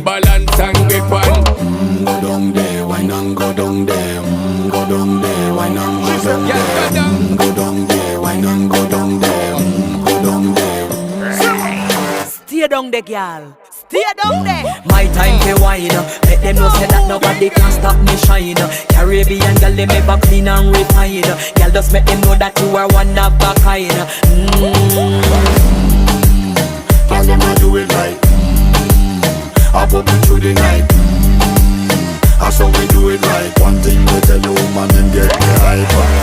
balance and grip on. Go down there, why not go down there? Go down there, why not go down there? Go down there, why not go down there? Go down there. Stay down there, girl. Stay down there. My time to wine. Make them know say that nobody can stop me shine. Caribbean girl, they make back clean and refine. Girl, just make them know that you are one of a kind. Girl, them a do it right. I put me through the night. That's how we do it right. One thing we tell you, man, them get me hyper.